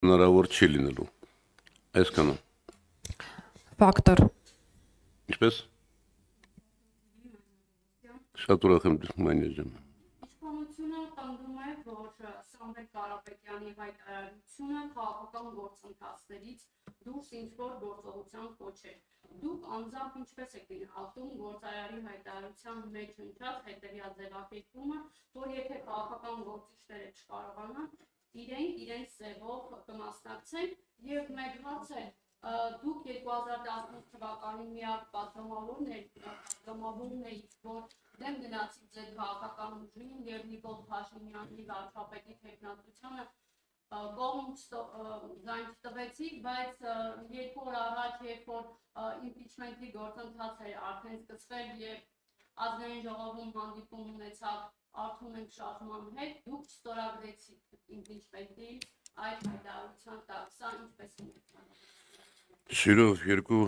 հնարավոր չի լինելու։ Այսքանը։ Ֆակտոր։ Ինչպես։ Շատ ուրախ եմ Մանյա ջան։ Իշխանությունը պնդում է, որ Սամվել Կարապետյանի հայտարարությունը քաղաքական գործընթացներից դուրս ինչ-որ գործողության կոչ է։ Դուք անձամբ ինչպես եք գնահատում գործարարի հայտարարության մեջ ընկած հետևյալ ձևակերպումը, որ եթե քաղաքական գործիչները չկարողանան, իրենց ձևով կմասնակցեն եւ մեկ հարց է, դուք 2018 թվականին միակ պատգամավորն եք, որ դեմ գնացիք ձեր քաղաքական ուժին եւ Նիկոլ Փաշինյանի վարչապետի տեխնատությանը կողմ զայն տվեցիք, բայց 2 օր առաջ, երբ որ իմպիչմենտի գործընթացը արդեն սկսվել եւ ազգային ժողովում հանդիպում ունեցավ Արթուր Շահման հետ, դուք ստորագրեցիք իմպիչմենտի այդ հայտարարության տակ, սա ինչպես է։ Շիրով երկու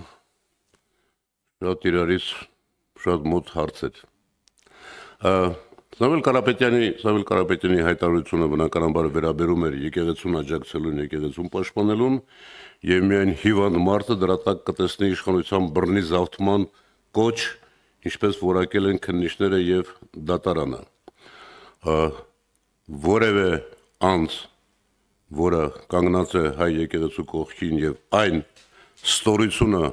շատ իրարից շատ մոտ հարց էր։ Սամվել Կարապետյանի հայտարարությունը բնականաբար վերաբերում էր եկեղեցուն աջակցելուն, եկեղեցուն պաշտպանելուն եւ միայն հիվանդ մարդը դրա տակ կտեսնի իշխանության բռնի զավթման կոչ, ինչպես որակել են քննիչները եւ դատարանը։ Որևէ անձ, որը կանգնած է հայ եկեղեցու կողքին եւ այն ստորությունը,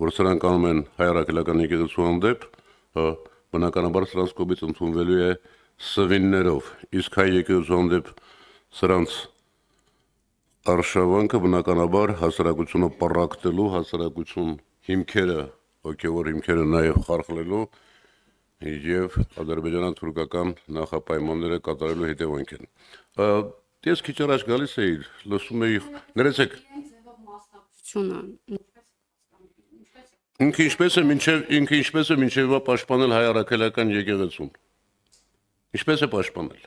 որ սրանք անում են հայ առաքելական եկեղեցու հանդեպ, բնականաբար սրանց կողմից ընդունվելու է սվիններով, իսկ հայ եկեղեցու հանդեպ սրանց արշավանքը բնականաբար հասարակությունը պառակտելու, հասարակություն հիմքերը, հոգևոր հիմքերը նաև խարխլելու եւ ադրբեջանա-թուրքական նախապայմանները կատարելու հետևանք են։ Ես քիչ առաջ գալիս էի, լսում էի, ներեցեք։ Ինքը ինչպես է մինչև պաշտպանել հայ առաքելական եկեղեցուն։ Ինչպես է պաշտպանել։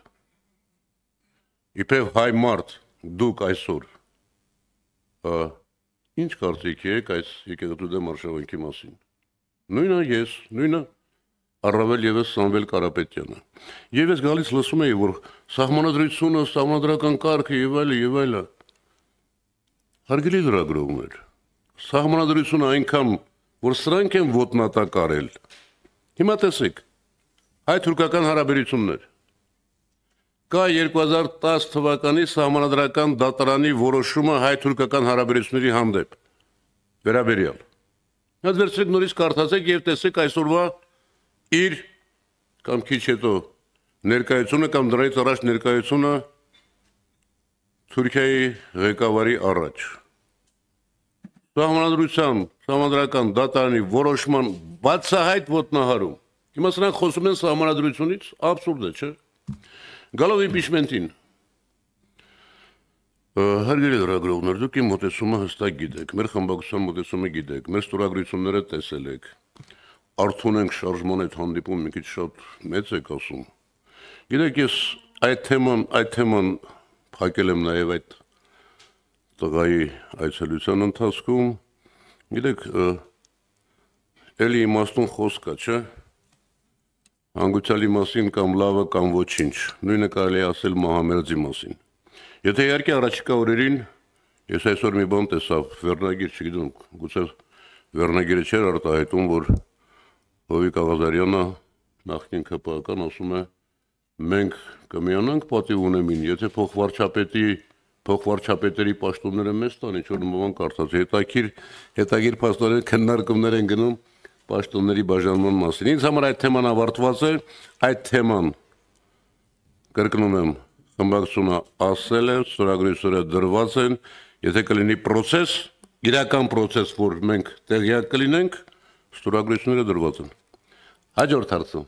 Իբրև հայ մարդ դուք այսօր ինչ կարծիք եք այս եկեղեցու դեմ արշավանքի մասին։ Նույնը ես, նույնը առավել եւս Սամվել Կարապետյանը։ Եվ ես գալիս լսում էի, որ սահմանադրությունը, սահմանադրական կարգը եւ այլը։ Հարգելի լրագրողներ, սահմանադրությունը այնքան որ սրանք են ոտնատակ արել։ Հիմա տեսեք, հայ-թուրքական հարաբերություններ։ Կա 2010 թվականի սահմանադրական դատարանի որոշումը հայ-թուրքական հարաբերությունների հանդեպ վերաբերյալ։ Հենց վերցրեք նորից կարդացեք եւ տեսեք այսօրվա իր կամ քիչ հետո ներկայությունը կամ դրանից առաջ ներկայությունը Թուրքիայի ղեկավարի առաջ։ Սահմանադրական դատարանի որոշման բացահայտ ոտնահարում։ Հիմա սրանք խոսում են սահմանադրությունից, աբսուրդ է, չէ՞։ Գալով իմպիչմենտին։ Հարգելի լրագրողներ, դուք իմ մոտեցումը հստակ գիտեք, մեր խմբակցության մոտեցումը գիտեք, մեր ստորագրությունները տեսել եք։ Արթուն շարժման այդ հանդիպում մի քիչ շատ մեծ եք ասում։ Գիտեք, ես այդ թեման փակել եմ նաև այդ տղայի այցելության ընթացքում, գիտեք, էլի իմաստուն խոսք կա, չէ՞, հանգուցալի մասին կամ լավը կամ ոչինչ, նույնը կարելի է ասել Մահամերձի մասին։ Եթե իհարկե առաջիկա օրերին, ես այսօր մի բան տեսավ, վերնագիր, չգիտեմ, գուցե վերնագիրը չէր արտահայտում, որ Հովիկ Աղազարյանը նախկին ԿՊԱ-ական ասում է, մենք կմիանանք պատիվ ունեմին, եթե փոխվարչապետերի պաշտոնները մեզ տան, ինչ որ նման կարծած, հետագիր փաստորեն քննարկումներ են գնում պաշտոնների բաժանման մասին։ Ինձ համար այդ թեման ավարտված է, այդ թեման կրկնում եմ, խմբակցությունը ասել է, ստորագրությունները դրված են, եթե կլինի պրոցես, իրական պրոցես, որ մենք տեղյակ կլինենք, ստորագրությունները դրված են։ Հաջորդ հարցը։